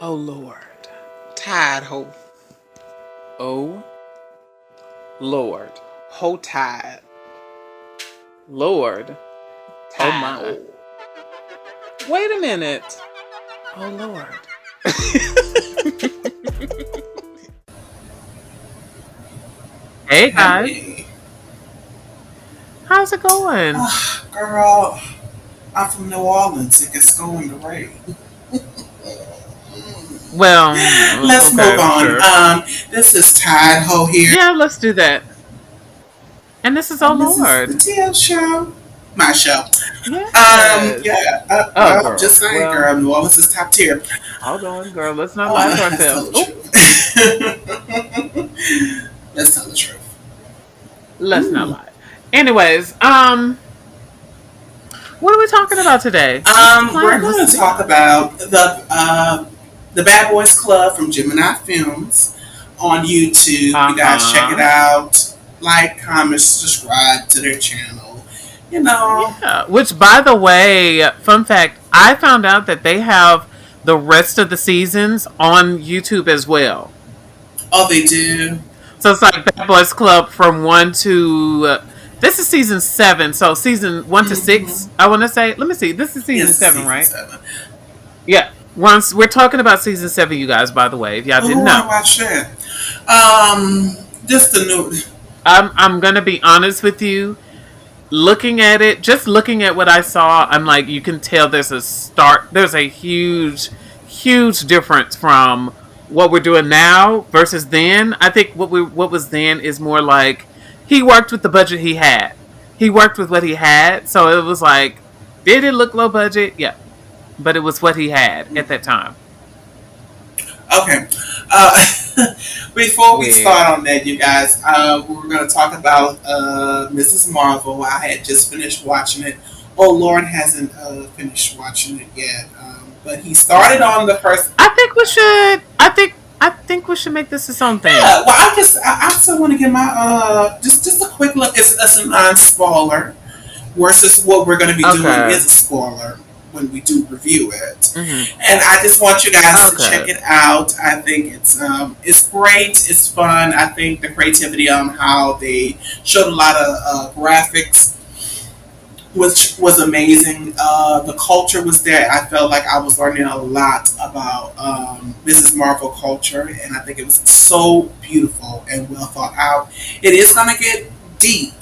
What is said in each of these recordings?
Oh Lord. Tide ho. Oh Lord. Ho tide. Lord. Oh Tide my. hole. Wait a minute. Oh Lord. Hey guys, Hey, How's it going? girl, I'm from New Orleans. It gets going great. Well, Let's move okay, on. sure. This is Tide Ho here, Yeah, let's do that. And this is Oh and this is the Lord. TL show, my show. Yes. Yeah. Oh Well, I'm just girl. saying, Well, girl, New Orleans is top tier. hold on, girl. Let's not lie to Let's tell ourselves. the Oh, truth. Let's tell the truth. let's not Ooh. lie. Anyways, what are we talking about today? What's the We're plan? What's going the to talk deal? about the Bad Boys Club from Gemini Films on YouTube. You guys check it Uh-huh. out. Like, comment, subscribe to their channel. You know, Yeah. Which, by the way, fun fact, I found out that they have the rest of the seasons on YouTube as well. oh, they do. So it's like Bad Boys Club from one to this is season 7. So season 1 to 6, I want to say. Let me see. This is season Yes, 7, season right? 7. Yeah. Once we're talking about season 7, you guys. By the way, if y'all Oh, who didn't want to know, watch that? Just the new. I'm gonna be honest with you. Looking at it, just looking at what I saw, I'm like, you can tell there's a huge difference from what we're doing now versus then. I think what was then is more like he worked with the budget he had. He worked with what he had, so it was like, did it look low budget? Yeah, but it was what he had at that time. Okay. Uh, before we Yeah. start on that, you guys, we're going to talk about Mrs. Marvel. I had just finished watching it. Oh, Lauren hasn't finished watching it yet, but he started on the first. I think we should. I think we should make this its own thing. Yeah, well, I still want to get my just a quick look. It's a non spoiler versus what we're going to be doing Okay. is a spoiler when we do review it. Hmm. And I just want you guys to check Okay. it out. I think it's great. It's fun. I think the creativity on how they showed a lot of graphics, which was amazing. The culture was there. I felt like I was learning a lot about Mrs. Marvel culture, and I think it was so beautiful and well thought out. It is going to get deep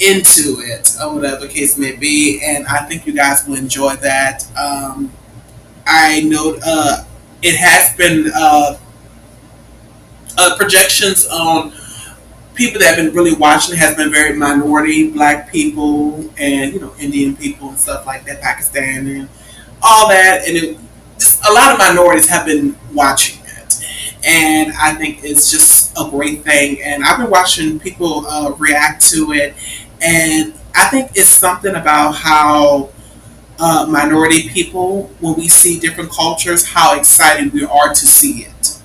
into it, or whatever the case may be, and I think you guys will enjoy that. I know it has been projections on people that have been really watching it has been very minority black people and Indian people and stuff like that, Pakistan and all that, and just a lot of minorities have been watching it, and I think it's just a great thing. And I've been watching people react to it, and I think it's something about how minority people, when we see different cultures, how excited we are to see it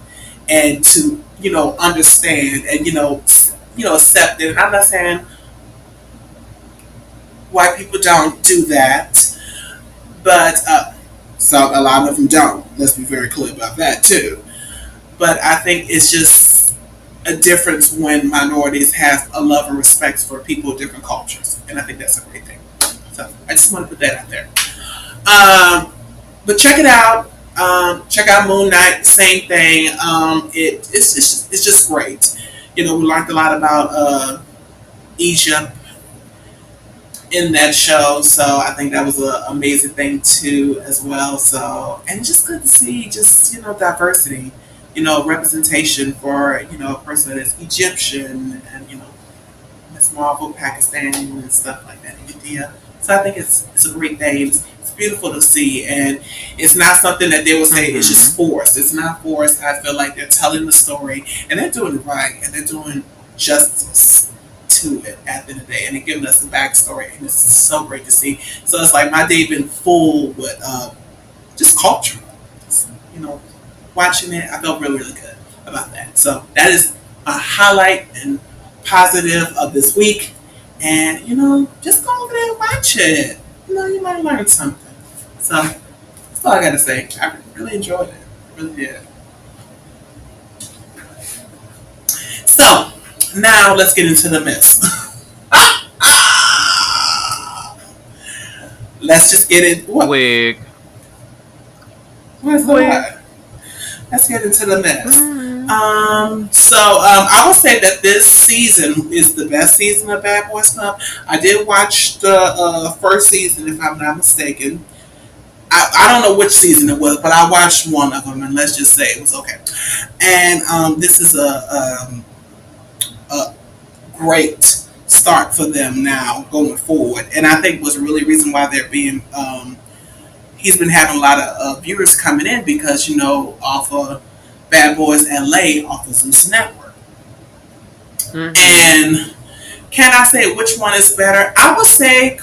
and to understand and accept it. And I'm not saying white people don't do that, but a lot of them don't. Let's be very clear about that too. But I think it's just a difference when minorities have a love and respect for people of different cultures, and I think that's a great thing. So I just want to put that out there. But check it out. Check out Moon Knight. Same thing. It's just great. We learned a lot about Egypt in that show, so I think that was an amazing thing too as well. So, and it's just good to see just diversity, representation for a person that is Egyptian and Miss Marvel, Pakistan, and stuff like that, India. So I think it's a great thing. It's beautiful to see, and it's not something that they will say it's Hmm. just forced. It's not forced. I feel like they're telling the story, and they're doing it right, and they're doing justice to it at the end of the day, and they're giving us the backstory, and it's so great to see. So it's like my day been full with just culture. Just, watching it, I felt really, really good about that. So that is a highlight and positive of this week. And just go over there and watch it. You might learn something. So that's all I gotta say. I really enjoyed it. really did. So now let's get into the myths. Let's just get it. Wig. What's the Wig. what? Let's get into the myths. Mm. I would say that this season is the best season of Bad Boys Club. I did watch the first season, if I'm not mistaken. I don't know which season it was, but I watched one of them, and let's just say it was okay. And this is a great start for them now going forward, and I think was really reason why they're being. He's been having a lot of viewers coming in because off of Bad Boys LA off of Zeus Network. Mm-hmm. And can I say which one is better? I would say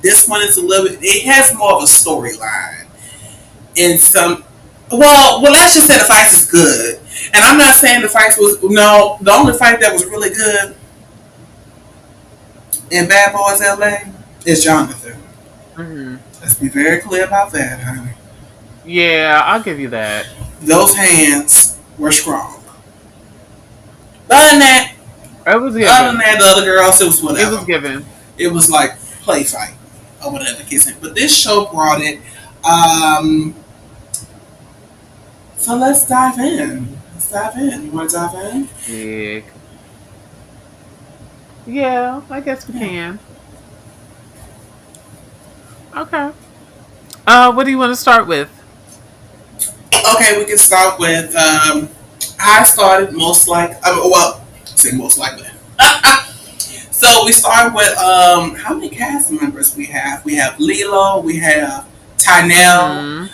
this one is a little bit. It has more of a storyline. In some, well, let's just say the fight is good. And I'm not saying the fight was no. The only fight that was really good in Bad Boys LA is Jonathan. Mm-hmm. Let's be very clear about that, honey. Yeah, I'll give you that. Those hands were strong. Other than that, It was given. the other girls, it was It whatever. was given. It was like play fight or whatever the case is. But this show brought it. So let's dive in. Let's dive in. You want to dive in? Big. Yeah, I guess we can. Okay. What do you want to start with? Okay, we can start with. I started most like. Say most likely. So we start with how many cast members we have? We have Lilo, we have Tynell,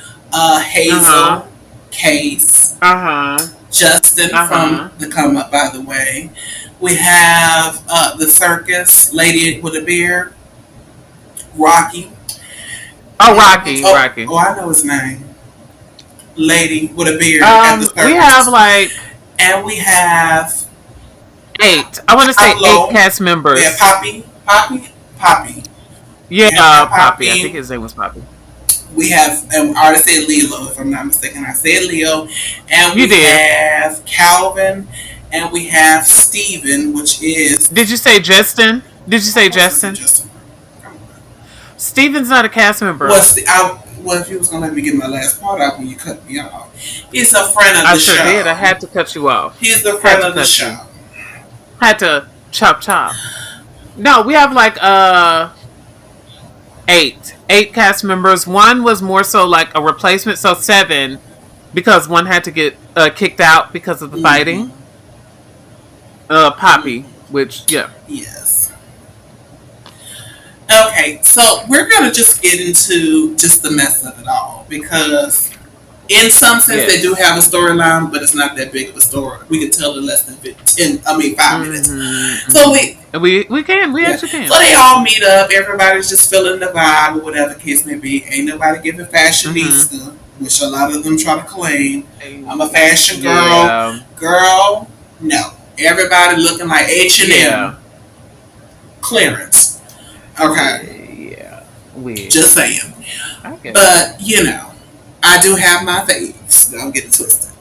Hazel, Case, Justin from the Come Up, by the way. We have the circus lady with a beard, Rocky. Oh, Rocky. Oh, I know his name. Lady with a beard at the circus. We have like, and we have 8. I want to say 8 cast members. Yeah, Poppy. Yeah, Poppy. I think his name was Poppy. We have, I already said Lilo, if I'm not mistaken. I said Leo. And we have Calvin. And we have Steven, which is. Did you say Justin? Did you say Justin? Steven's not a cast member. Well, if you was going to let me get my last part out when you cut me off. He's a friend of the show. I sure did. I had to cut you off. He's the friend of the show. Had to chop. No, we have like 8 cast members. One was more so like a replacement, so 7 because one had to get kicked out because of the fighting. Poppy, which yes. Okay, so we're gonna just get into just the mess of it all because in some sense they do have a storyline, but it's not that big of a story. We can tell in less than 5 minutes. So we actually can. So they all meet up. Everybody's just feeling the vibe or whatever the case may be. Ain't nobody giving fashionista, which a lot of them try to claim. I'm a fashion girl. Yeah. Girl, no. Everybody looking like H&M clearance. Okay. Yeah. Weird. Just saying. But I do have my faves. Don't get it twisted.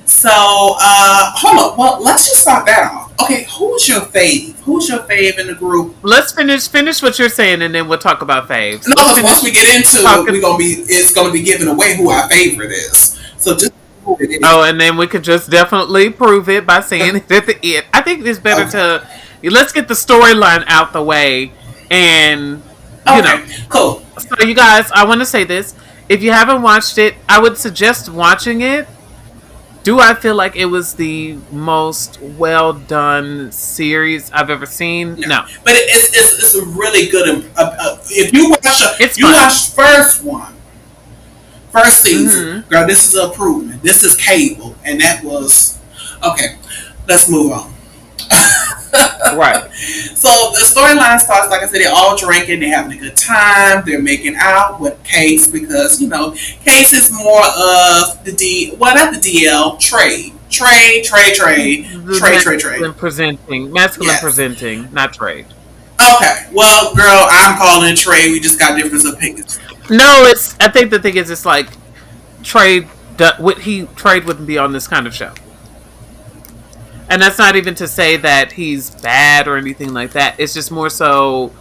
So, hold on. Well, let's just start that off. Okay, who's your fave? Who's your fave in the group? Let's finish what you're saying, and then we'll talk about faves. No, because once we get into it, it's gonna be giving away who our favorite is. So just who it is. Oh, and then we could just definitely prove it by saying it at the end. I think it's better to let's get the storyline out the way, and cool. So, you guys, I want to say this: if you haven't watched it, I would suggest watching it. Do I feel like it was the most well done series I've ever seen? No. But it's a really good. If you watch first season, girl, this is an improvement. This is cable, and that was okay. Let's move on. Right. So the storyline starts, like I said, they're all drinking, they're having a good time, they're making out with Case because, Case is more of not the DL, trade. Masculine presenting, not trade. Okay, well, girl, I'm calling it trade, we just got different opinions. No, I think the thing is, it's like trade would he Trade wouldn't be on this kind of show. And that's not even to say that he's bad or anything like that. It's just more so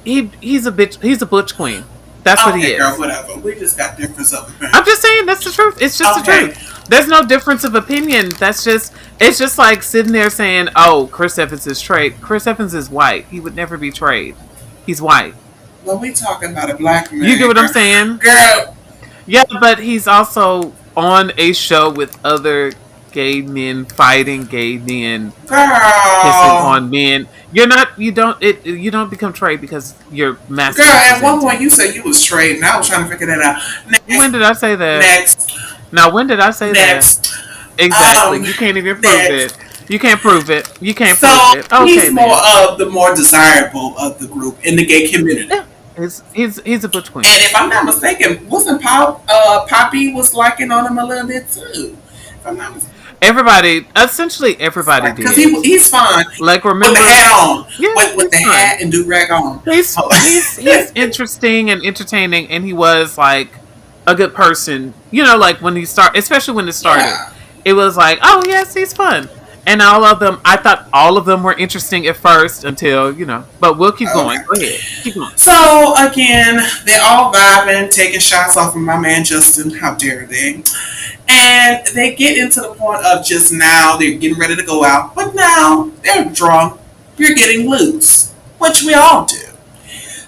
he's a bitch. He's a butch queen. That's what he Okay, is. girl, whatever. We just got difference of opinion. I'm just saying that's the truth. It's just the Okay. truth. There's no difference of opinion. It's just like sitting there saying, "Oh, Chris Evans is Trade." Chris Evans is white. He would never be Trade. He's white. Well, we talking about a black man. You get what I'm saying? Girl. Yeah, but he's also on a show with other gay men fighting gay men, kissing Girl. on men. You don't become Trade because you're master. Girl, at one point you said you was straight, and I was trying to figure that out. When did I say that? Next. Now, when did I say Next. that? Exactly. You can't even prove next. it. You can't prove it. You can't So prove it. Okay, he's more of the more desirable of the group in the gay community. yeah. He's a butch queen. And if I'm not mistaken, wasn't Poppy was liking on him a little bit too? If I'm not mistaken. Essentially everybody Because did. he's fine. Like With remember the hat on. Yeah, with the he's fine. hat and do-rag on. He's interesting and entertaining, and he was like a good person. You know, like when especially when it started, Yeah. it was like, oh yes, he's fun. And all of them, I thought all of them were interesting at first until, but we'll keep going. Go ahead. Keep going. So, again, they're all vibing, taking shots off of my man Justin. How dare they? And they get into the point of just now, they're getting ready to go out, but now they're drunk, you're getting loose, which we all do.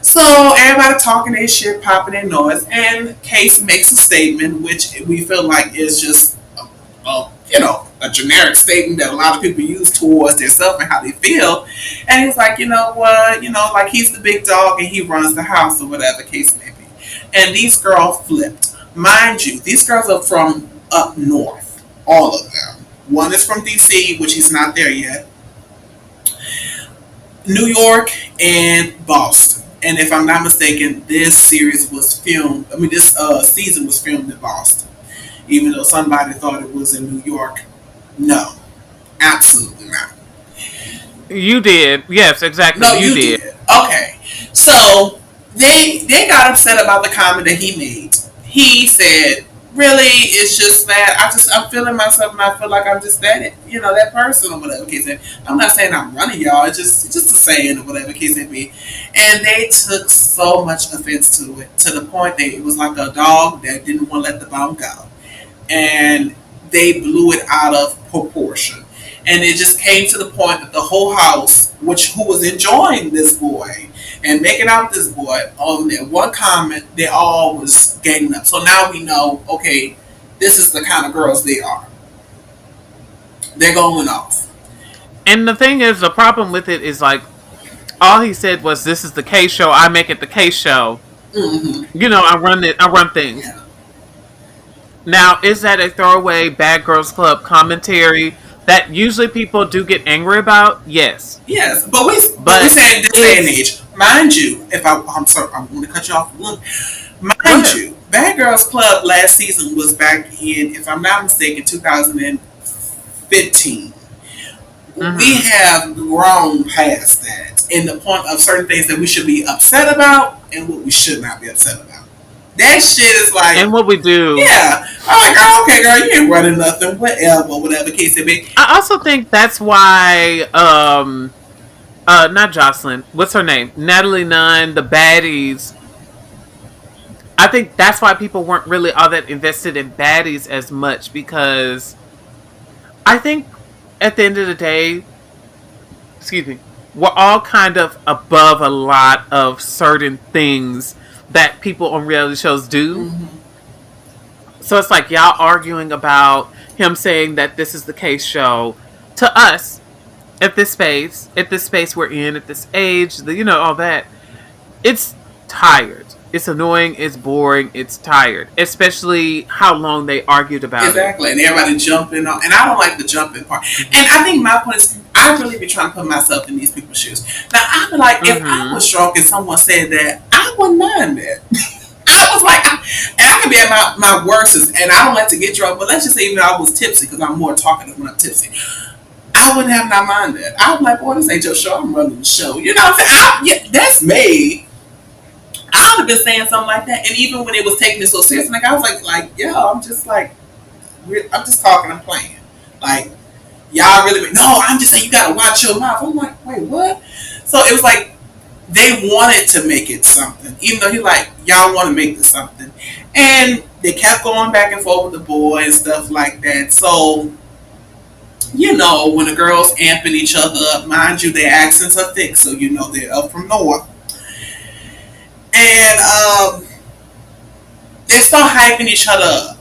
So, everybody talking their shit, popping their noise, and Case makes a statement, which we feel like is just, a generic statement that a lot of people use towards themselves and how they feel. And he's like, you know what, like he's the big dog and he runs the house or whatever the case may be. And these girls flipped. Mind you, these girls are from up north. All of them. One is from DC, which he's not there yet. New York and Boston. And if I'm not mistaken, this season was filmed in Boston. Even though somebody thought it was in New York. No, absolutely not. You did. Yes, exactly. No, you did. Okay. So they got upset about the comment that he made. He said, really, it's just that I'm feeling myself and I feel like I'm just that person or whatever case may be. I'm not saying I'm running y'all, it's just a saying or whatever case may be. And they took so much offense to it, to the point that it was like a dog that didn't want to let the bone go. And they blew it out of proportion. And it just came to the point that the whole house, who was enjoying this boy and making out with this boy, on that one comment, they all was ganging up. So now we know, okay, this is the kind of girls they are. They're going off. And the thing is, the problem with it is like, all he said was, "This is the K show. I make it the K show. Mm-hmm. I run things." Yeah. Now, is that a throwaway Bad Girls Club commentary that usually people do get angry about? Yes. Yes, but we say this day and age. Mind you, I'm sorry, I'm going to cut you off. Look, mind you, Bad Girls Club last season was back in, if I'm not mistaken, 2015. Mm-hmm. We have grown past that in the point of certain things that we should be upset about and what we should not be upset about. That shit is like... And what we do. Yeah. I'm like, oh, okay, girl, you ain't running nothing, whatever case it be. I also think that's why, not Jocelyn, what's her name? Natalie Nunn, the baddies. I think that's why people weren't really all that invested in baddies as much, because I think at the end of the day, we're all kind of above a lot of certain things that people on reality shows do. Mm-hmm. So it's like y'all arguing about him saying that this is the case show. To us, at this space we're in, at this age, all that, it's tired. It's annoying, it's boring, it's tired. Especially how long they argued about it. Exactly, and everybody jumping on. And I don't like the jumping part. And I think my point is, I really be trying to put myself in these people's shoes. Now, I be like, if I was drunk and someone said that, I wouldn't mind that. I was like, and I could be at my worstest, and I don't like to get drunk, but let's just say even I was tipsy, because I'm more talkative when I'm tipsy. I wouldn't have not mind that. I was like, boy, this ain't your show, I'm running the show. You know what I'm saying? That's me. I would have been saying something like that. And even when it was taking it so serious, like I was like, yo, I'm just like, I'm just talking, I'm playing. Like, y'all really, no, I'm just saying you gotta watch your mouth. I'm like, wait, what? So it was like, they wanted to make it something, even though he like, y'all want to make this something. And they kept going back and forth with the boy and stuff like that. So, you know, when the girls amping each other up, mind you, their accents are thick, so you know they're up from north. And they start hyping each other up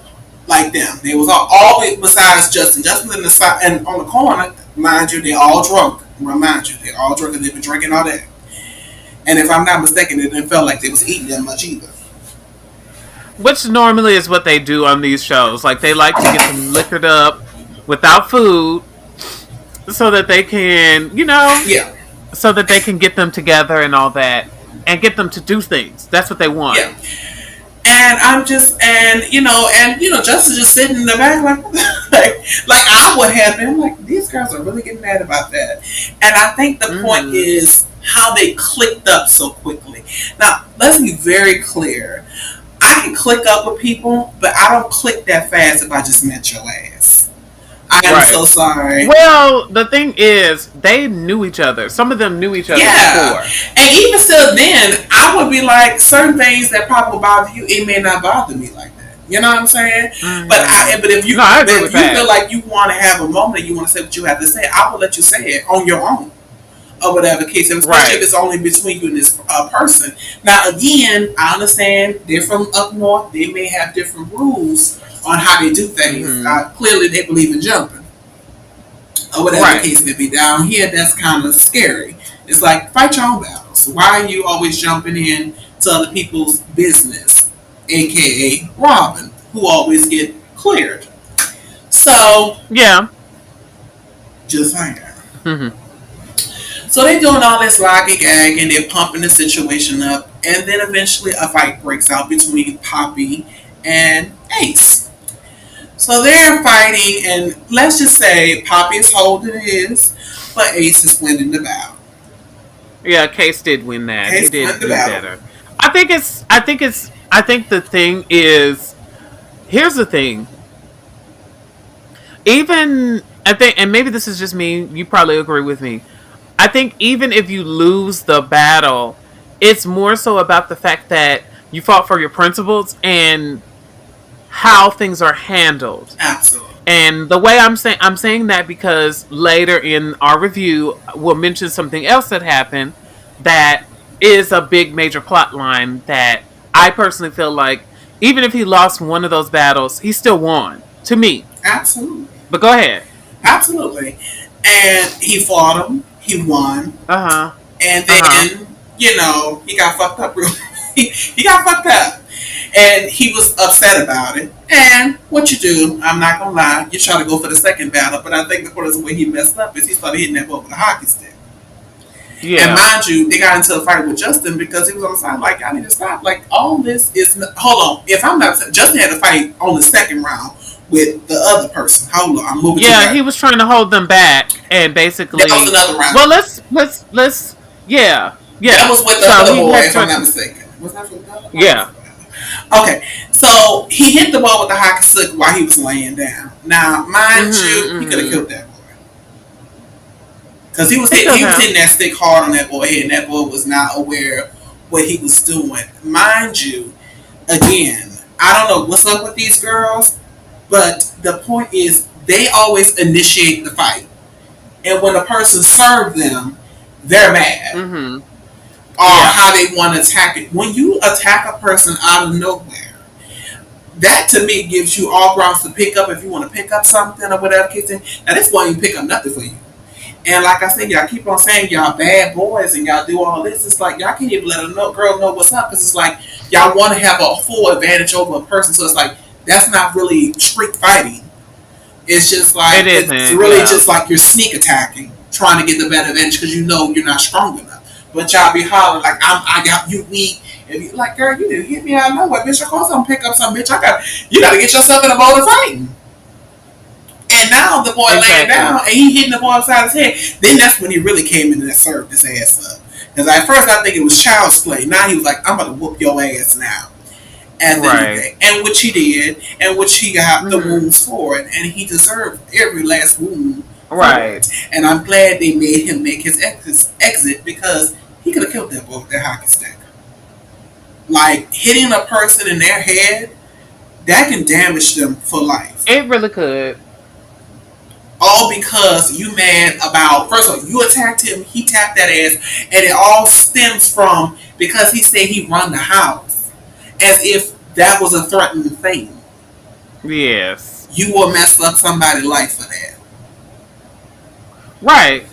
like them. They was always besides Justin. Justin in the side and on the corner, mind you, they all drunk. Remind you, they all drunk and they've been drinking all day. And if I'm not mistaken, it didn't feel like they was eating that much either. Which normally is what they do on these shows. Like they like to get them liquored up without food so that they can, you know, Yeah. so that they can get them together and all that and get them to do things. That's what they want. Yeah. And I'm just, Justin just sitting in the back like I would have been like, these girls are really getting mad about that. And I think the point is how they clicked up so quickly. Now, let's be very clear. I can click up with people, but I don't click that fast if I just met your ass. I am so sorry. Well, the thing is, they knew each other. Some of them knew each other before. And even still then, I would be like, certain things that probably bother you, it may not bother me like that. You know what I'm saying? Mm-hmm. But if you feel like you want to have a moment and you want to say what you have to say, I will let you say it on your own. Or whatever case, especially if it's only between you and this person. Now, again, I understand they're from up north. They may have different rules on how they do things. Clearly, they believe in jumping. Or whatever the case may be. Down here, that's kind of scary. It's like, fight your own battles. Why are you always jumping in to other people's business? A.K.A. Robin, who always get cleared. So, yeah. Just saying. Mm-hmm. So they're doing all this locking gagging, they're pumping the situation up, and then eventually a fight breaks out between Poppy and Ace. So they're fighting, and let's just say Poppy is holding his, but Ace is winning the battle. Yeah, Case did win that. He did do better. I think the thing is, here's the thing. Even I think, and maybe this is just me. You probably agree with me. I think even if you lose the battle, it's more so about the fact that you fought for your principles and how things are handled. Absolutely. And the way I'm saying that because later in our review, we'll mention something else that happened that is a big major plot line that I personally feel like even if he lost one of those battles, he still won. To me. Absolutely. But go ahead. Absolutely. And he fought him. He won. And then, he got fucked up. He got fucked up. And he was upset about it. And what you do, I'm not going to lie, you try to go for the second battle, but I think the part of the way he messed up is he started hitting that boy with a hockey stick. Yeah. And mind you, they got into a fight with Justin because he was on the side like, I need to stop. Like, all this is... Hold on. If I'm not... Justin had to fight on the second round with the other person. Hold on, I'm moving. Yeah, he was trying to hold them back, and basically that was another round. Well, let's yeah. That was with the other boy, if I'm not mistaken. Was that with the other boy? Yeah. Okay, so he hit the ball with the hockey stick while he was laying down. Now, mind you, he could have killed that boy because he was hitting that stick hard on that boy head, and that boy was not aware what he was doing. Mind you, again, I don't know what's up with these girls. But the point is, they always initiate the fight. And when a person serves them, they're mad. Or how they want to attack it. When you attack a person out of nowhere, that to me gives you all grounds to pick up if you want to pick up something or whatever. Now, this won't even pick up nothing for you. And like I said, y'all keep on saying y'all bad boys and y'all do all this. It's like y'all can't even let a girl know what's up. Because it's like y'all want to have a full advantage over a person. So it's like, that's not really street fighting. It's just like it's really just like you're sneak attacking, trying to get the better advantage because you know you're not strong enough. But y'all be hollering like I got you weak. And you like, girl, you didn't hit me out of nowhere, bitch. Of course I'm pick up some bitch. You gotta get yourself in a mode of fighting. And now the boy laying down and he hitting the boy upside his head. Then that's when he really came in and served his ass up. Because at first I think it was child's play. Now he was like, I'm going to whoop your ass now. At the end of the Right. day. And which he did, and which he got the Mm-hmm. wounds for it. And he deserved every last wound for Right. it. And I'm glad they made him make his exit because he could have killed that boy with that hockey stick. Like, hitting a person in their head, that can damage them for life. It really could. All because you mad about, first of all, you attacked him, he tapped that ass, and it all stems from because he said he run the house. As if that was a threatening thing. Yes. You will mess up somebody's life for that. Right.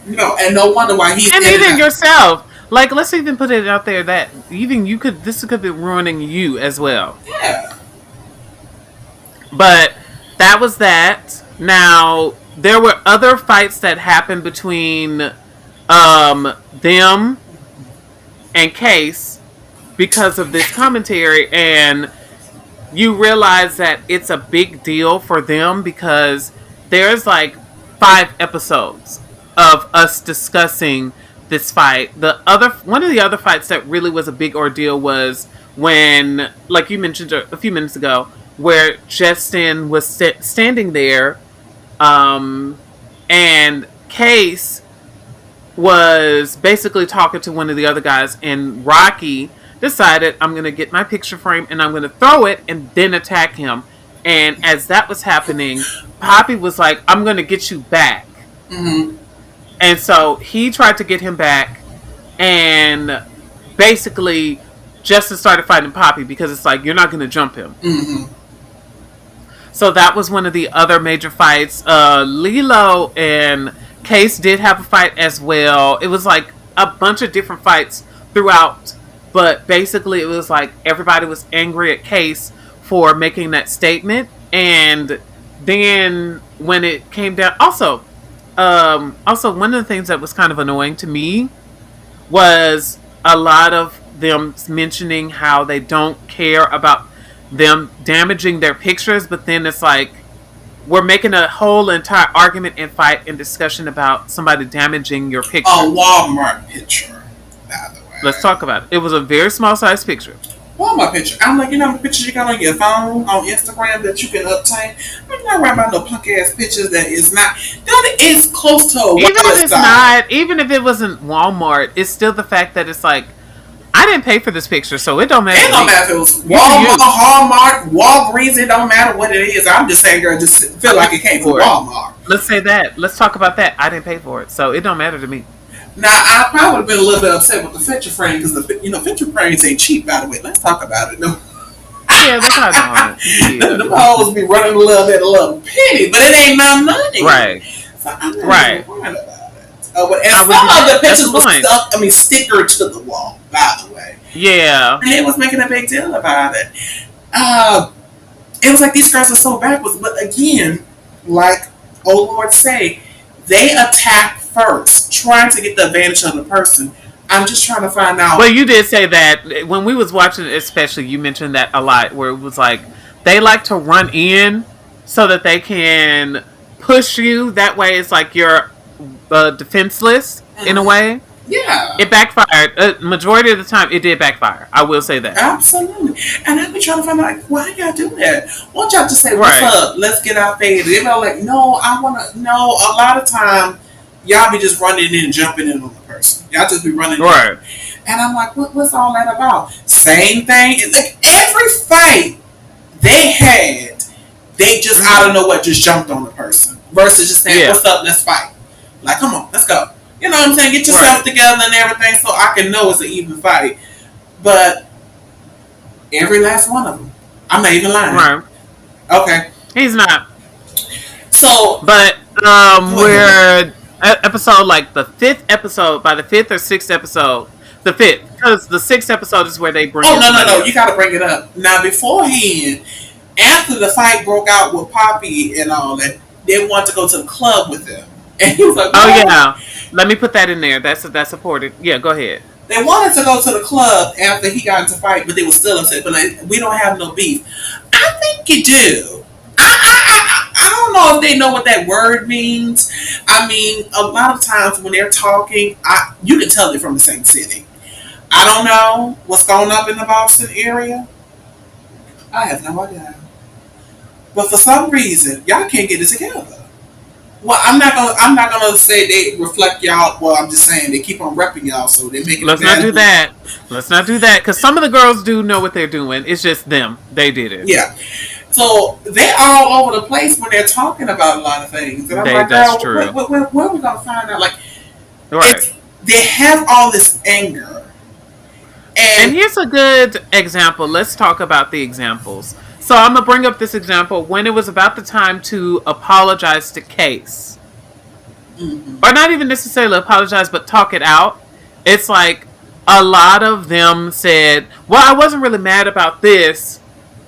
And no wonder why he's And in even it. yourself. Like, let's even put it out there that even you could, this could be ruining you as well. Yeah. But that was that. Now, there were other fights that happened between them and Case because of this commentary, and you realize that it's a big deal for them because there's like 5 episodes of us discussing this fight. One of the other fights that really was a big ordeal was when, like you mentioned a few minutes ago, where Justin was standing there, and Case was basically talking to one of the other guys, and Rocky decided, I'm going to get my picture frame and I'm going to throw it and then attack him. And as that was happening, Poppy was like, I'm going to get you back. Mm-hmm. And so he tried to get him back, and basically Justin started fighting Poppy because it's like, you're not going to jump him. Mm-hmm. So that was one of the other major fights. Lilo and Case did have a fight as well. It was like a bunch of different fights throughout, but basically it was like everybody was angry at Case for making that statement. And then when it came down, also one of the things that was kind of annoying to me was a lot of them mentioning how they don't care about them damaging their pictures, but then it's like we're making a whole entire argument and fight and discussion about somebody damaging your picture. A Walmart picture, by the way. Let's talk about it. It was a very small size picture. Walmart picture. I'm like, the pictures you got on your phone, on Instagram that you can obtain. I'm not worried about no punk ass pictures that is not. That is close to a Even if it's style. not, even if it wasn't Walmart, it's still the fact that it's like, I didn't pay for this picture, so it don't matter. It don't matter if it was Walmart, Hallmark, Walgreens. It don't matter what it is. I'm just saying, girl, just feel like it came from Walmart. Let's say that. Let's talk about that. I didn't pay for it, so it don't matter to me. Now, I probably would have been a little bit upset with the picture frame because picture frames ain't cheap. By the way, let's talk about it. No. Yeah, that's how I know. The hoes be running a little penny, but it ain't no money. Right. So I'm not right. even worried about it. And some of the pictures were stuck, stickered to the wall, by the way. Yeah. And it was making a big deal about it. It was like these girls are so backwards. But again, like oh Lord say, they attack first, trying to get the advantage of the person. I'm just trying to find out. Well, you did say that when we was watching it, especially, you mentioned that a lot, where it was like, they like to run in so that they can push you. That way it's like you're defenseless in a way. Yeah. It backfired. Majority of the time, it did backfire. I will say that. Absolutely. And I've been trying to find out, like, why y'all do that? Why don't y'all just say, what's up? Let's get out there. They're like, no, I want to. No, a lot of time, y'all be just running in and jumping in on the person. Y'all just be running in. And I'm like, what's all that about? Same thing. It's like every fight they had, they just, I don't know what, just jumped on the person. Versus just saying, what's up, let's fight. Like, come on, let's go. You know what I'm saying? Get yourself together and everything so I can know it's an even fight. But every last one of them. I'm not even lying. Right. Okay. He's not. So. But we're episode, like the 5th episode, by the 5th or 6th episode. The 5th. Because the 6th episode is where they bring no. You got to bring it up. Now, beforehand, after the fight broke out with Poppy and all that, they wanted to go to the club with them. And he was like, oh, yeah. Let me put that in there. That's supported. Yeah, go ahead. They wanted to go to the club after he got into fight, but they were still upset. But like, we don't have no beef. I think you do. I don't don't know if they know what that word means. I mean, a lot of times when they're talking, you can tell they're from the same city. I don't know what's going up in the Boston area. I have no idea. But for some reason, y'all can't get it together. Well, I'm not gonna say they reflect y'all. Well, I'm just saying they keep on repping y'all, so they're making. Let's not do that. Let's not do that because some of the girls do know what they're doing. It's just them. They did it. Yeah. So they're all over the place when they're talking about a lot of things, and I'm like, that's true. Where are we gonna find out? Like, right. They have all this anger, and here's a good example. Let's talk about the examples. So I'm gonna bring up this example when it was about the time to apologize to Case, or not even necessarily apologize, but talk it out. It's like a lot of them said, "Well, I wasn't really mad about this.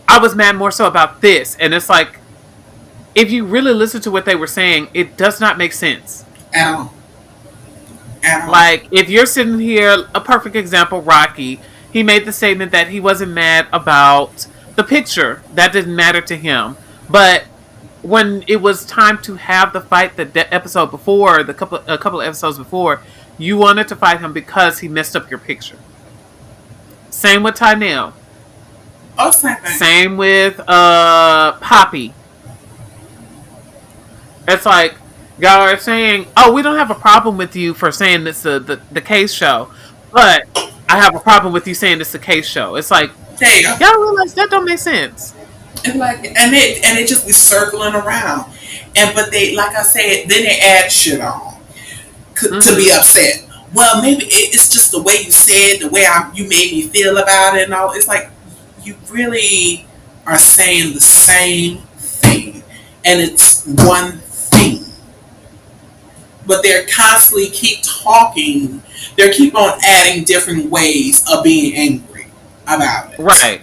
I was mad more so about this," and it's like, if you really listen to what they were saying, it does not make sense. At all. Like if you're sitting here, a perfect example, Rocky. He made the statement that he wasn't mad about the picture. That didn't matter to him. But when it was time to have the fight, the episode before, a couple of episodes before, you wanted to fight him because he messed up your picture. Same with Tynell. Oh, same thing. Same with Poppy. It's like y'all are saying, "Oh, we don't have a problem with you for saying this the Case show," but I have a problem with you saying it's the Case show. It's like, there you go. Y'all realize that don't make sense. And they just be circling around, but they, like I said, then they add shit on to be upset. Well, maybe it's just the way you said, the way you made me feel about it, and all. It's like you really are saying the same thing, and it's one thing. But they're constantly keep talking. They keep on adding different ways of being angry about it. Right.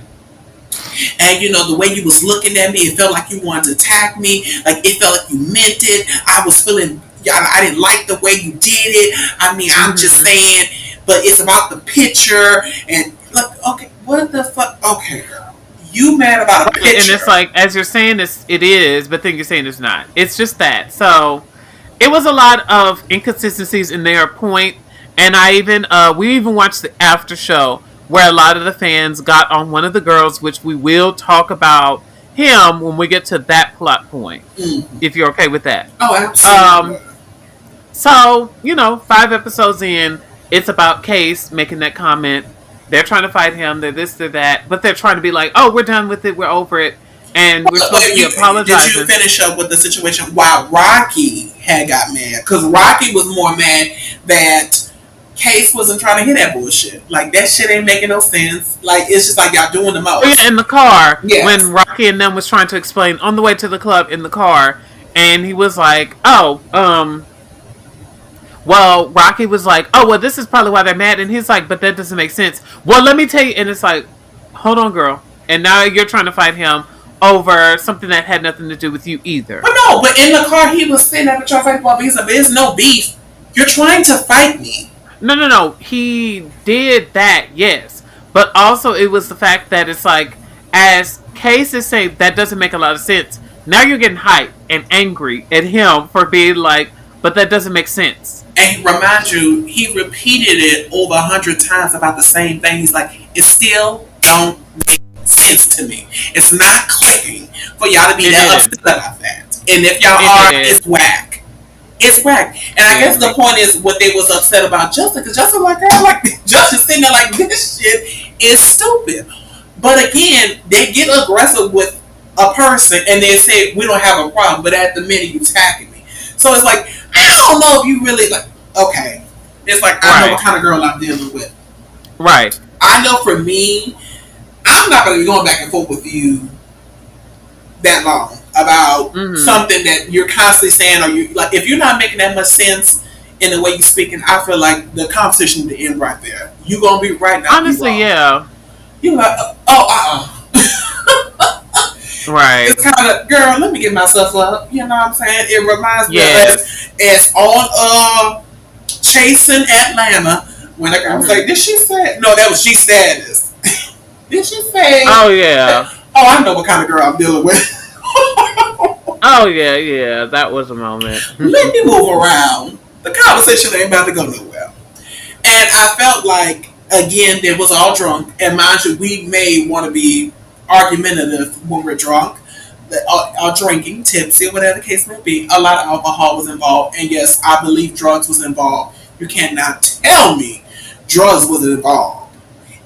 And the way you was looking at me, it felt like you wanted to attack me. Like it felt like you meant it. I was feeling, I didn't like the way you did it. I mean, I'm just saying, but it's about the picture. And look, okay, what the fuck? Okay, girl, you mad about a picture? And it's like, as you're saying this, it is, but then you're saying it's not. It's just that. So it was a lot of inconsistencies in their point. And we even watched the after show where a lot of the fans got on one of the girls, which we will talk about him when we get to that plot point, if you're okay with that. Oh, absolutely. So, 5 episodes in, it's about Case making that comment. They're trying to fight him. They're this, they're that. But they're trying to be like, oh, we're done with it. We're over it. And we're supposed to be apologizing. Did you finish up with the situation while Rocky had got mad? Because Rocky was more mad that Case wasn't trying to hear that bullshit. Like, that shit ain't making no sense. Like, it's just like y'all doing the most. Yeah, in the car, when Rocky and them was trying to explain on the way to the club in the car, and he was like, well, Rocky was like, oh, well, this is probably why they're mad. And he's like, but that doesn't make sense. Well, let me tell you. And it's like, hold on, girl. And now you're trying to fight him over something that had nothing to do with you either. But in the car, he was saying that trying to fight Bob. He's like, there's no beef. You're trying to fight me. No. He did that, yes. But also it was the fact that it's like, as Case is saying, that doesn't make a lot of sense. Now you're getting hyped and angry at him for being like, but that doesn't make sense. And remind you, he repeated it over 100 times about the same thing. He's like, it still don't make sense to me. It's not clicking for y'all to be that upset about that. And if y'all it's whack. It's whack. And I guess the point is what they was upset about Justin, because Justin like, girl, like Justin sitting there like, this shit is stupid. But again, they get aggressive with a person and they say we don't have a problem, but at the minute you attacking me. So it's like, I don't know if you really like, okay. It's like, I know what kind of girl I'm dealing with. Right. I know for me, I'm not going to be going back and forth with you that long about something that you're constantly saying, or you like, if you're not making that much sense in the way you're speaking, I feel like the conversation to end right there. You're going to be right now. Honestly, yeah. You're like, Right. It's kind of, girl, let me get myself up. You know what I'm saying? It reminds me of as on Chasing Atlanta, when a girl was like, did she say? No, that was She Status. Did she say? Oh, yeah. Oh, I know what kind of girl I'm dealing with. Oh yeah, yeah, that was a moment. Let me move around. The conversation ain't about to go nowhere. And I felt like, again, they was all drunk. And mind you, we may want to be argumentative when we're drunk, or drinking, tipsy, whatever the case may be. A lot of alcohol was involved. And yes, I believe drugs was involved. You cannot tell me drugs wasn't involved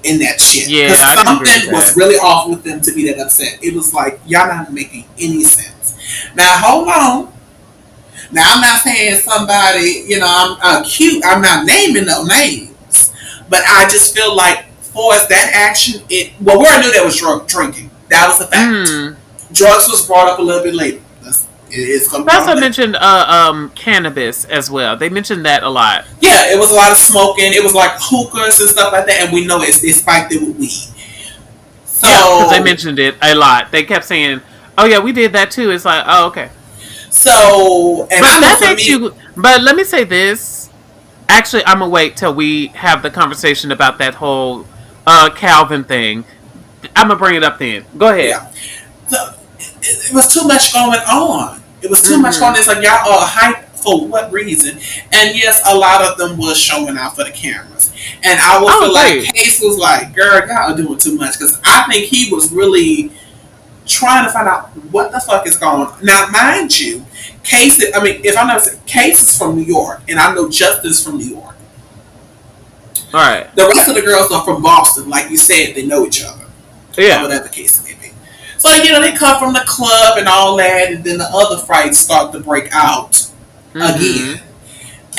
in that shit. Yeah, Because I can agree with something was that. really off with them to be that upset. It was like, y'all not making any sense. Now, hold on. Now, I'm not saying somebody, I'm cute. I'm not naming no names. But I just feel like, for us, that action, we already knew that was drug drinking. That was a fact. Mm. Drugs was brought up a little bit later. It's going to They be brought also up later. mentioned cannabis as well. They mentioned that a lot. Yeah, it was a lot of smoking. It was like hookahs and stuff like that. And we know it's spiked it with weed. Yeah, because they So, mentioned it a lot. They kept saying, "Oh yeah, we did that too." It's like, oh okay. and But I know that for makes me, you. But let me say this. Actually, I'm gonna wait till we have the conversation about that whole Calvin thing. I'm gonna bring it up then. Go ahead. yeah. It was too much going on. It was too much going Mm-hmm. on. It's like y'all are hype for what reason? And yes, a lot of them was showing out for the cameras. And I will I feel like agree. Case was like, girl, y'all are doing too much. Because I think he was really trying to find out what the fuck is going on. Now, mind you, if I'm not mistaken, Case is from New York. And I know Justin's from New York. All right. The rest of the girls are from Boston. Like you said, they know each other. Or Yeah. whatever the case may be. So, they come from the club and all that, and then the other fights start to break out Mm-hmm. again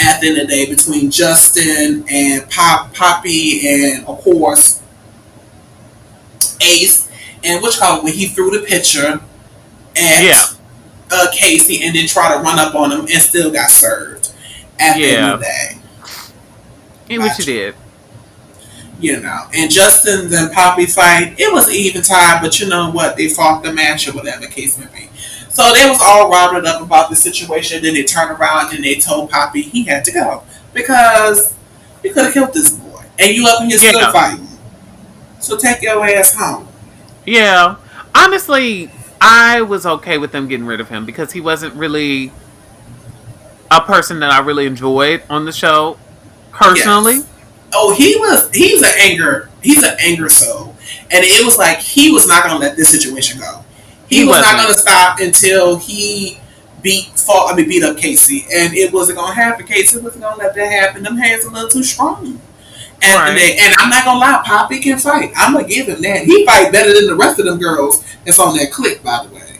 at the end of the day between Justin and Poppy and, of course, Ace. And when he threw the pitcher Yeah. at Casey and then tried to run up on him and still got served at the end of Yeah. the day. Yeah, what you Gotcha. did. And Justin and Poppy fight, it was even time, but you know what? They fought the match or whatever the case may be. So they was all riled up about the situation. Then they turned around and they told Poppy he had to go because you could have killed this boy, and you up in here still Yeah. fighting. So take your ass home. Yeah. Honestly, I was okay with them getting rid of him because he wasn't really a person that I really enjoyed on the show Yes. personally. Oh, he's an anger. He's an anger soul, and it was like he was not gonna let this situation go. He He was not wasn't. gonna stop until he beat up Casey, and it wasn't gonna happen. Casey wasn't gonna let that happen. Them hands a little too strong. Right. And I'm not gonna lie, Poppy can fight. I'm gonna give him that. He fight better than the rest of them girls that's on that clip, by the way.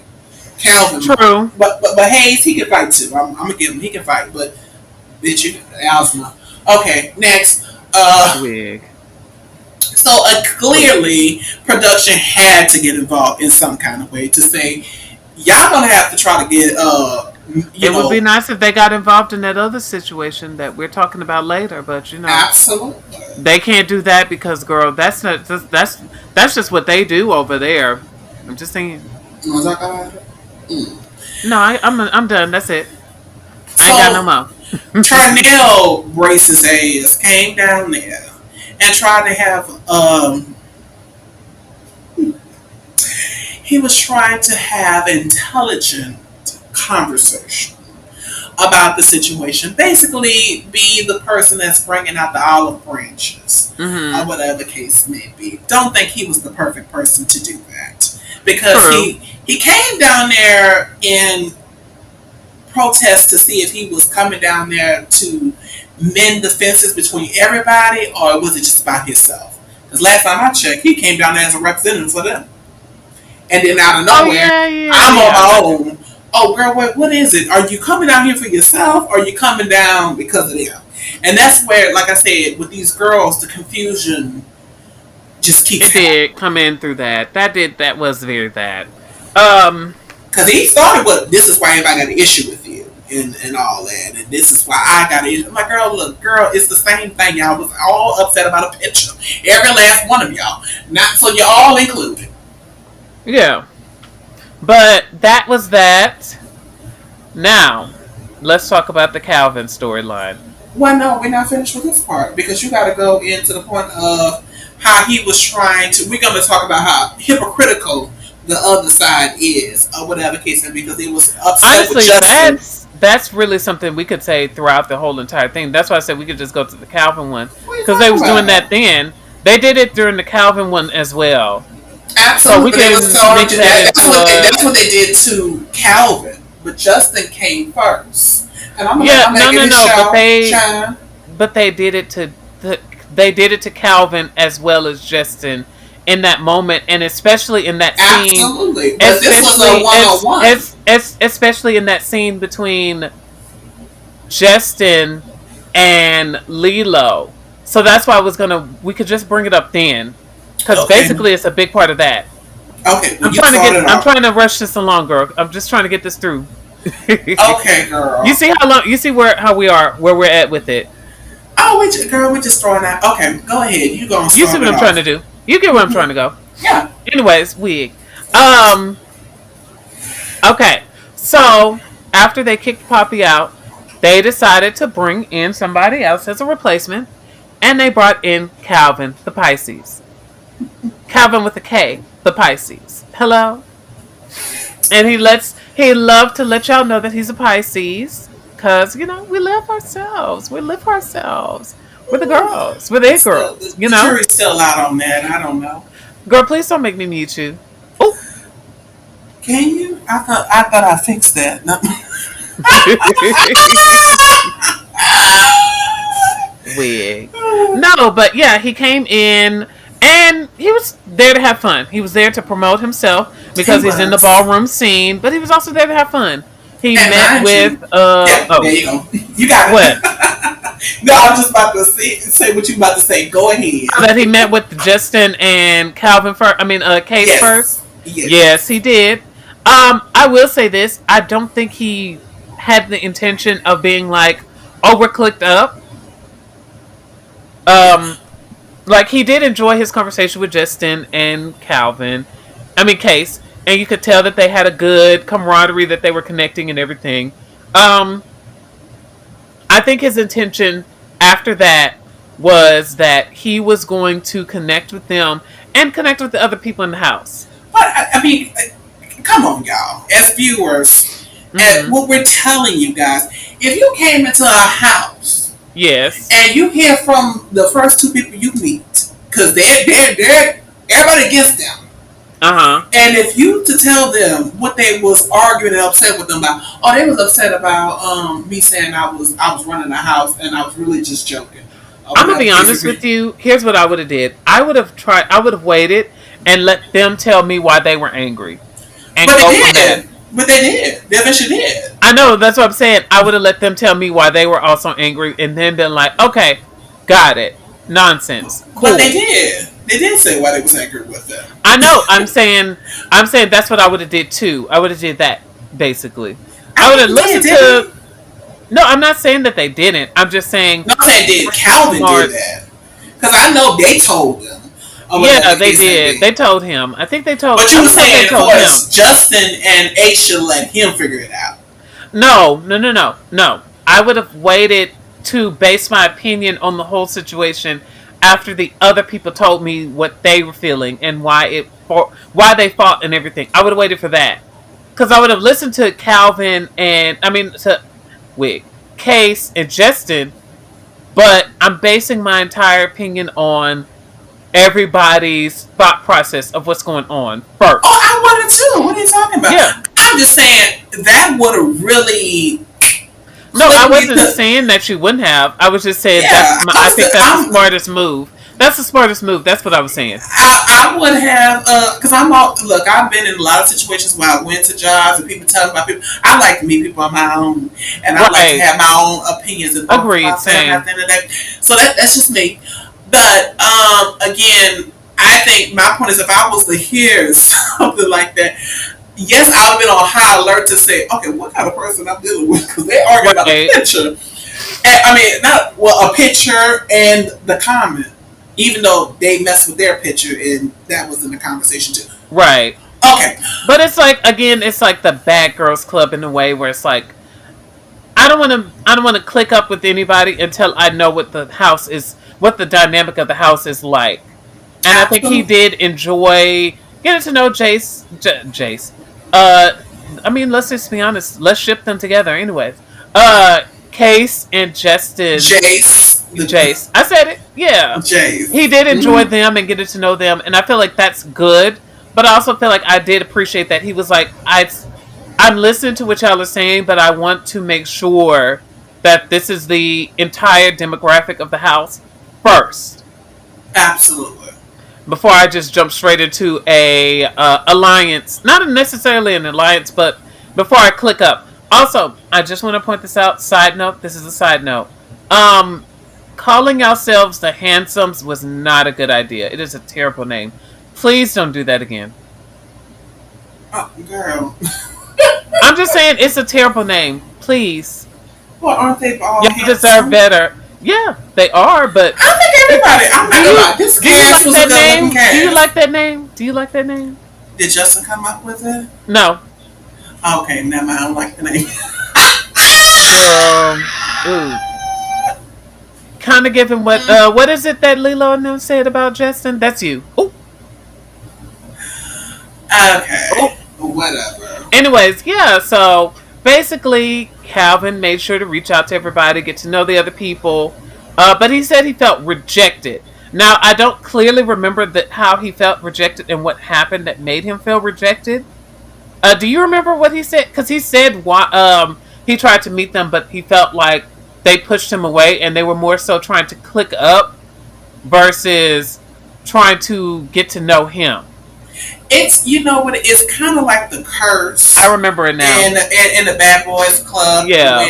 Calvin, True. but Hayes, he can fight too. I'm gonna give him. He can fight, but bitch, you asthma. Okay, next. Wig. So clearly, production had to get involved in some kind of way to say, y'all gonna have to try to get, It would be nice if they got involved in that other situation that we're talking about later, but absolutely. they can't do that because, girl, that's just what they do over there. I'm just saying. Was that God? Mm. No, I'm done. That's it. I ain't got no So more. Charnel braced his ass, came down there, and tried to have he was trying to have intelligent conversation about the situation. Basically, be the person that's bringing out the olive branches, or Mm-hmm. whatever the case may be. Don't think he was the perfect person to do that because True. he came down there in protest to see if he was coming down there to mend the fences between everybody, or was it just about himself? Because last time I checked, he came down there as a representative for them. And then out of Oh nowhere, yeah, yeah, I'm yeah. on my own. Oh, girl, what is it? Are you coming down here for yourself, or are you coming down because of them? And that's where, like I said, with these girls, the confusion just keeps It happening. did come in through that. That was very that. Because he started with, this is why everybody got an issue with you, and all that. And this is why I got an issue. I'm like, girl, it's the same thing. Y'all was all upset about a picture. Every last one of y'all. Not so you're all included. Yeah. But that was that. Now, let's talk about the Calvin storyline. Well, no, we're not finished with this part because you got to go into the point of how he was trying to. We're going to talk about how hypocritical the other side is, or whatever case may be, because they was upset with Honestly, Justin. that's really something we could say throughout the whole entire thing. That's why I said we could just go to the Calvin one What are you because they talking was doing that about? then. They did it during the Calvin one as well, so we Absolutely, they was can telling mix that that's into a. that's what they did to Calvin, but Justin came first, and I'm gonna let Yeah, my man no, get no, his no. But show they shine. but they did it to they did it to Calvin as well as Justin in that moment, and especially in that scene, Absolutely, but this was a one on one. especially in that scene between Justin and Lilo. So that's why I was gonna. We could just bring it up then, because Okay, basically it's a big part of that. okay, well you started I'm off. trying to rush this along, girl. I'm just trying to get this through. Okay, You girl. see how long? You see how we are, where we're at with it. Oh, girl, we just throwing out. Okay, go ahead. You gonna You see start what it I'm trying to off? do. You get where I'm trying to go. Yeah. Anyways, wig. Um. Okay. So after they kicked Poppy out, they decided to bring in somebody else as a replacement, and they brought in Calvin, the Pisces. Calvin with a K, the Pisces. Hello. And he loved to let y'all know that he's a Pisces. Cause, we love ourselves. We live for ourselves. We're the girls. We're the It's still, girls, the jury's still out on that. I don't know. Girl, please don't make me mute you. Oh. Can you? I thought I fixed that. No. Wig. No, but yeah, he came in and he was there to have fun. He was there to promote himself He because he's in the was. ballroom scene, but he was also there to have fun. He And met mind with you, yeah, there you go. You got it. what? No, I'm just about to say what you about to say. Go ahead. That he met with Justin and Calvin first. I mean, Case first. Yes. Yes. Yes, he did. I will say this: I don't think he had the intention of being like, "Oh, we're clicked up." Um, like he did enjoy his conversation with Justin and Calvin. I mean, Case, and you could tell that they had a good camaraderie, that they were connecting and everything. Um, I think his intention after that was that he was going to connect with them and connect with the other people in the house. But I mean, come on, y'all. As viewers, and Mm-hmm. what we're telling you guys, if you came into a house Yes. and you hear from the first two people you meet, because they're everybody against them. Uh huh. And if you to tell them what they was arguing and upset with them about, oh, they was upset about me saying I was running a house and I was really just joking. I'm gonna Whatever be case honest it with be. you. Here's what I would have did. I would have tried. I would have waited and let them tell me why they were angry, and But they go from there. did. But they did. They eventually did. I know that's what I'm saying. I would have let them tell me why they were also angry, and then been like, "Okay, got it. Nonsense. But they Cool." did. They did say why they was angry with them. I know. I'm saying that's what I would have did too. I would have did that basically. I I would have mean, yeah, listened did to. he? No, I'm not saying that they didn't. I'm just saying No, I'm saying did Calvin did smart. that? Because I know they told them or whatever Yeah, the they case may did. They be. told him. I think they told. But I you were don't know if they saying, of told him. course, Justin and H should let him figure it out. No, no, no, no, no. I would have waited to base my opinion on the whole situation after the other people told me what they were feeling and why they fought and everything. I would have waited for that because I would have listened to Calvin and to Wig, Case, and Justin. But I'm basing my entire opinion on everybody's thought process of what's going on Oh, first. I wanted to. What are you talking about? Yeah. I'm just saying that would have really No, I clicked me wasn't to. saying that you wouldn't have. I was just saying Yeah, I think that's the smartest move. That's the smartest move. That's what I was saying. I would have, because I'm all, look, I've been in a lot of situations where I went to jobs and people tell me about people. I like to meet people on my own, and I like to Right. have my own opinions and thoughts Agreed. about them at Same. the end of the day. So that's just me. But again, I think my point is if I was to hear something like that, yes, I would have been on high alert to say, okay, what kind of person I'm dealing with? Because they arguing about a Right. picture. And, I mean, not well, a picture and the comment. Even though they messed with their picture and that was in the conversation too. Right. Okay, But it's like again, it's like the bad girls club in a way where it's like I don't want to click up with anybody until I know what the dynamic of the house is like. And I think he absolutely. did enjoy getting to know Jace. Uh, I mean, let's just be honest. Let's ship them together, anyways. Case and Justin. Jace. Jace. I said it. Yeah. Jace. He did enjoy them and getting to know them, and I feel like that's good. But I also feel like I did appreciate that he was like, I'm listening to what y'all are saying, but I want to make sure that this is the entire demographic of the house first. Absolutely. Before I just jump straight into a alliance, not necessarily an alliance, but before I click up. Also, I just want to point this out. Side note. This is a side note. Calling ourselves the Handsomes was not a good idea. It is a terrible name. Please don't do that again. Oh, girl. I'm just saying it's a terrible name. Please. Well, aren't they all You deserve better. Yeah, they are, but I think everybody. I'm not gonna lie. This cast was a good looking cast. Do you like that name? Do you like that name? Did Justin come up with it? No. Okay, never mind. I don't like the name. Kind of giving what is it that Lilo and them said about Justin? That's you. Ooh. Okay. Oh. Whatever. Anyways, yeah, so basically Calvin made sure to reach out to everybody, get to know the other people. But he said he felt rejected. Now, I don't clearly remember how he felt rejected and what happened that made him feel rejected. Do you remember what he said? Because he said he tried to meet them, but he felt like they pushed him away and they were more so trying to click up versus trying to get to know him. It's, you know what, it's kind of like the curse. I remember it now. In the Bad Boyz Club. Yeah.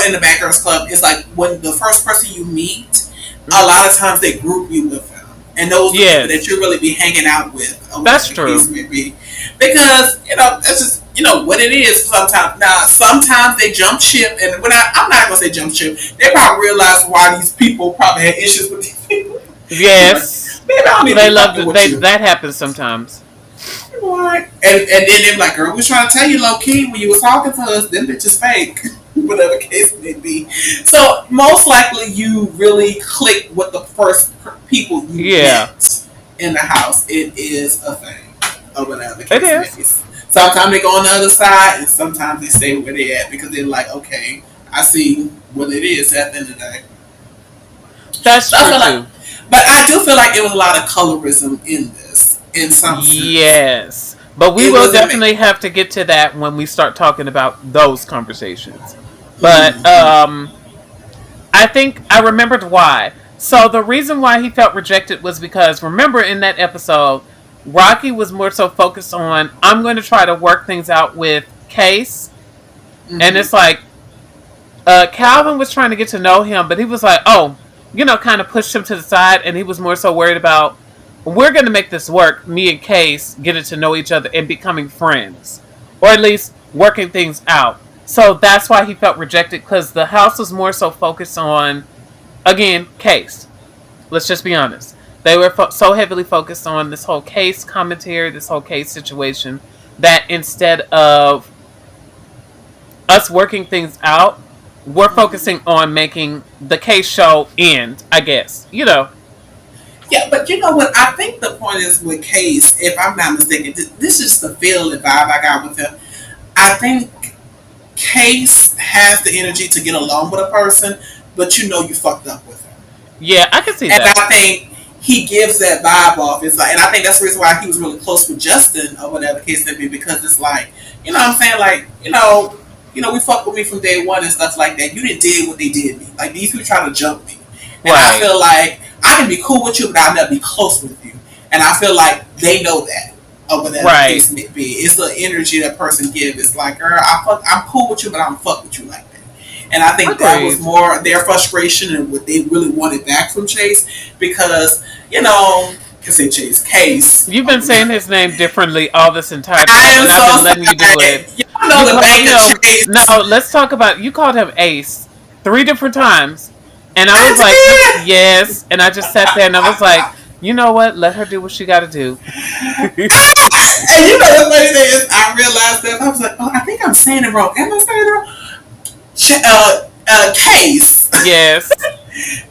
In the Bad Girls Club, it's like when the first person you meet, a lot of times they group you with them. And those are the people that you really be hanging out with. That's true. Because, that's just, what it is sometimes. Now, sometimes they jump ship. And I'm not going to say jump ship. They probably realize why these people probably had issues with these people. Yes. They love that happens sometimes. What? And then they're like, girl, we was trying to tell you low key when you was talking to us, them bitches fake. Whatever case may be. So most likely you really click with the first people you met in the house. It is a thing. Or whatever case may be. Sometimes they go on the other side and sometimes they stay where they at because they're like, okay, I see what it is at the end of the day. That's true too. But I do feel like it was a lot of colorism in this. In some sense. Yes. But we will definitely have to get to that when we start talking about those conversations. But I think I remembered why. So the reason why he felt rejected was because, remember in that episode, Rocky was more so focused on, I'm going to try to work things out with Case. Mm-hmm. And it's like, Calvin was trying to get to know him, but he was like, kind of pushed him to the side, and he was more so worried about, we're going to make this work, me and Case getting to know each other and becoming friends. Or at least working things out. So that's why he felt rejected, because the house was more so focused on, again, Case. Let's just be honest. They were so heavily focused on this whole Case commentary, this whole Case situation, that instead of us working things out, we're focusing on making the Case show end, I guess. Yeah, but you know what? I think the point is with Case, if I'm not mistaken, this is the feel and vibe I got with him. I think Case has the energy to get along with a person, but you fucked up with him. Yeah, I can see that. And I think he gives that vibe off. It's like, and I think that's the reason why he was really close with Justin or whatever the case may be, because it's like, what I'm saying? Like, we fucked with me from day one and stuff like that. You didn't did what they did me. Like, these people try to jump me. And I feel like I can be cool with you, but I'll never be close with you. And I feel like they know that. Or whatever the case may be. It's the energy that person gives. It's like, girl, I'm cool with you, but I don't fuck with you like that. And I think that was more their frustration and what they really wanted back from Chase. Because, I can say Chase, Case. You've been saying his name differently all this entire time. I've been letting you do it. Chase. No, let's talk about, you called him Ace 3 different times. And I was like, yes. And I just sat there and I was like, you know what? Let her do what she got to do. And the funny thing is, I realized that I was like, I think I'm saying it wrong. Am I saying it wrong? Case. Yes.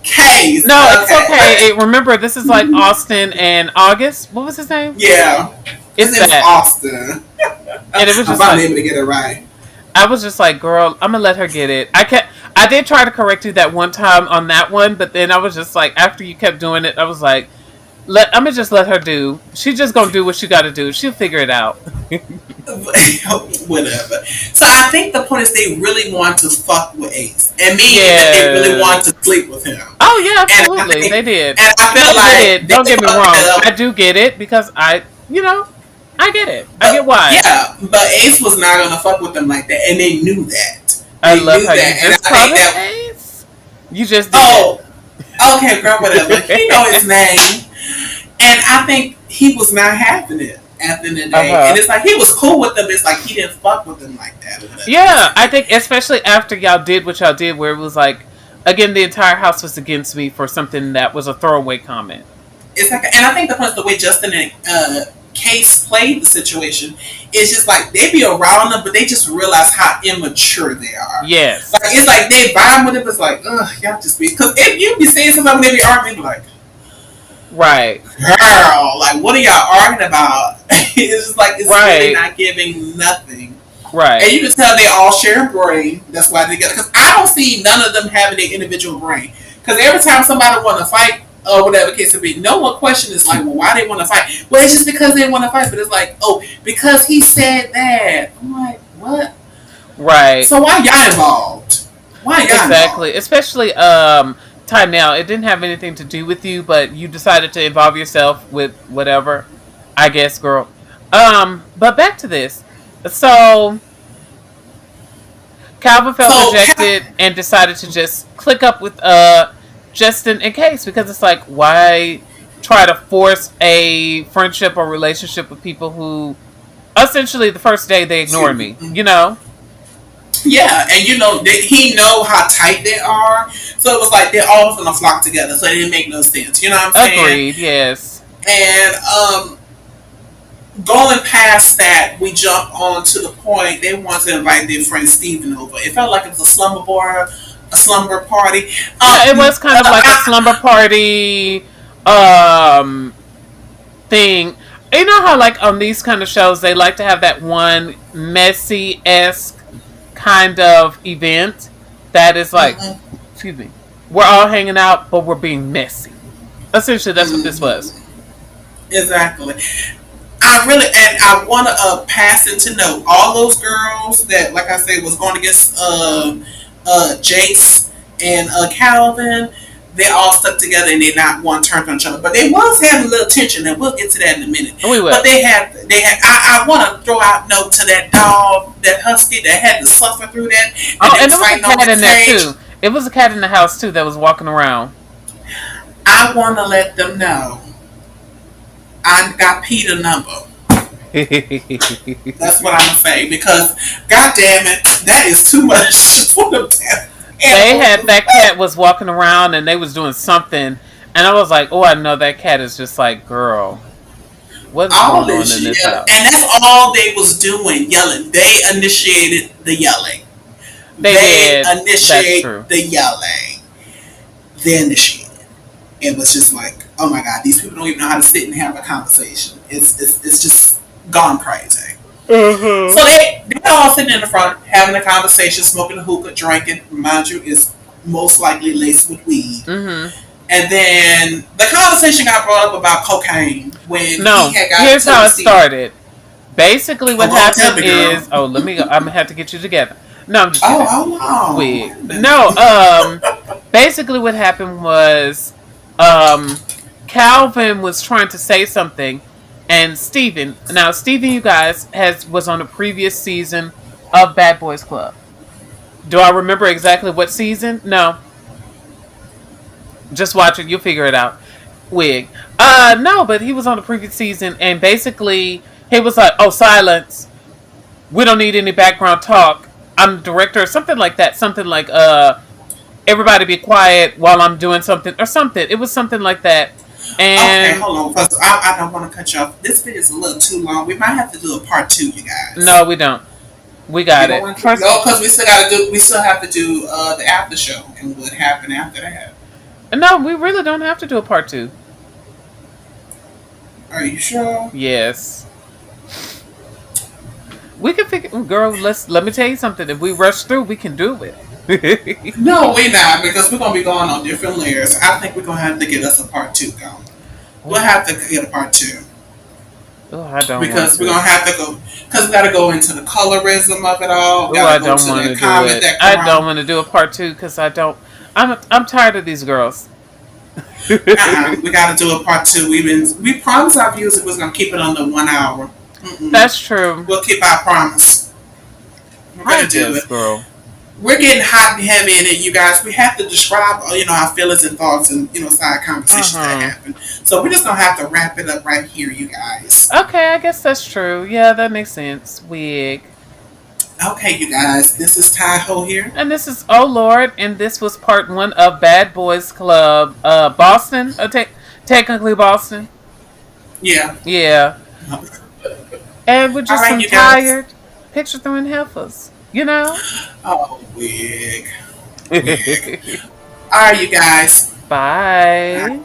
Case. No, it's okay. Remember, this is like Austin and August. What was his name? Yeah. It's His name was that. Austin. And it was I'm just finally like, able to get it right. I was just like, girl, I'm gonna let her get it. I did try to correct you that one time on that one, but then I was just like, after you kept doing it, I was like, I'm gonna just let her do. She's just gonna do what she got to do. She'll figure it out. Whatever. So I think the point is they really want to fuck with Ace, and meaning that they really want Yes. to sleep with him. Oh yeah, And I absolutely. think, They did. and I And feel I get like it. Don't they get me fucked it wrong. I up. do get it because I get it. I get But why. yeah, but Ace was not gonna fuck with them like that, and they knew that. I They love knew how you that, and just I called think him that. Ace. You just did. Oh, okay, girl, whatever. He know his name, and I think he was not having it at the end of the Uh day. And huh. it's like he was cool with them. It's like he didn't fuck with them like that or whatever the case Yeah, may I be. think especially after y'all did what y'all did, where it was like, again, the entire house was against me for something that was a throwaway comment. It's like, and I think the way Justin and Case played the situation is just like they be around them, but they just realize how immature they are. Yes. Like it's like they vibe with it, but it's like, ugh, y'all just be because if you be saying something when they be arguing, they be like, Right. girl, like what are y'all arguing about? It's just like it's really Right. not giving nothing. And Right. you can tell they all share a brain. That's why they get. Because I don't see none of them having their individual brain. Because every time somebody want to fight or whatever case it be, no one question is like, well, why they want to fight? Well, it's just because they want to fight. But it's like, oh, because he said that. I'm like, what? Right. So why y'all involved? Why y'all involved? Exactly. Especially Ty, now it didn't have anything to do with you, but you decided to involve yourself with whatever. I guess, girl. But back to this. So Calvin felt So rejected and decided to just click up with Justin and Case because it's like, why try to force a friendship or relationship with people who essentially the first day they ignore excuse me. me, you know? Yeah, and you know he know how tight they are, so it was like they're all gonna flock together. So it didn't make no sense. You know what I'm saying? Agreed, yes. And going past that, we jump on to the point they want to invite their friend Steven over. It felt like it was a slumber party. Yeah, it was kind of like a slumber party um thing. You know how like on these kind of shows they like to have that one messy esque kind of event that is like, Mhm, excuse me, we're all hanging out but we're being messy. Essentially that's what this was. mhm. Exactly. I really and I want to pass it to note all those girls that, like I said, was going against Jace and Calvin. They all stuck together and they not one turned on each other, but they was having a little tension, and we'll get to that in a minute. We But will. they had. I want to throw out note to that dog, that husky that had to suffer through that, and Oh, they and was there was a fighting over cat the in there cage. too. It was a cat in the house too that was walking around. I want to let them know I got Peter number. They That's what I'm gonna say because, god damn it, that is too much for them damn had animals. that cat was walking around and they was doing something and I was like, oh, I know that cat is just like, girl, what is All going on this in shit, this and house? that's all they was doing, yelling. They initiated the yelling. They They did. That's initiate true. the yelling. They initiated. It was just like, oh my god, these people don't even know how to sit and have a conversation. It's just gone crazy. So Mm-hmm. they're all sitting in the front having a conversation, smoking a hookah, drinking. Mind you, is most likely laced with weed. Mm-hmm. And then the conversation got brought up about cocaine when he No, had got here's into how with it Steve. started. Basically, Oh, what well, tell happened me, girl. is, oh, I'm gonna have to get you together. No, I'm just Oh, kidding. how long? Wig. Wait a minute. No, basically what happened was um Calvin was trying to say something and Steven, you guys, has was on a previous season of Bad Boys Club. Do I remember exactly what season? No. Just watch it, you'll figure it out. Wig. No, but he was on the previous season and basically he was like, oh, silence. We don't need any background talk. I'm the director or something like that. Something like everybody be quiet while I'm doing something or something. It was something like that. Okay, And hold on, because I don't want to cut you off. This video is a little too long. We might have to do a part two, you no, guys. we don't. We You got don't it. want to First, go because we still got to do. We still have to do the after show and what happened after that. no, we really don't have to do a part two. Are you sure? Yes. We can figure, girl. Let me tell you something. If we rush through, we can do it. No, we not because we're gonna be going on different layers. I think we're gonna have to get us a part two going. We'll Oh, have to get a part two I don't want because we're to. gonna have to go because we got to go into the colorism of it all. We Oh, got to I go don't to want to that do comment it. that I come don't on. want to do a part two because I don't. I'm tired of these girls. We got to do a part two. We promised our viewers it was gonna keep it under 1 hour. Mm-mm. That's true. We'll keep our promise. We're I gonna do guess, it. girl. We're getting hot and heavy in it, you guys. We have to describe, our feelings and thoughts and side conversations that Uh happen. So we're just gonna have to wrap it up right here, you guys. huh. Okay, I guess that's true. Yeah, that makes sense. Wig. Okay, you guys. This is Ty Ho here. And this is Oh Lord, and this was part one of Bad Boys Club, Boston. Technically Boston. Yeah. Yeah, and we're All just right, some you guys. tired picture throwing heifers, you know. Oh, wig, wig. All right, you guys. Bye.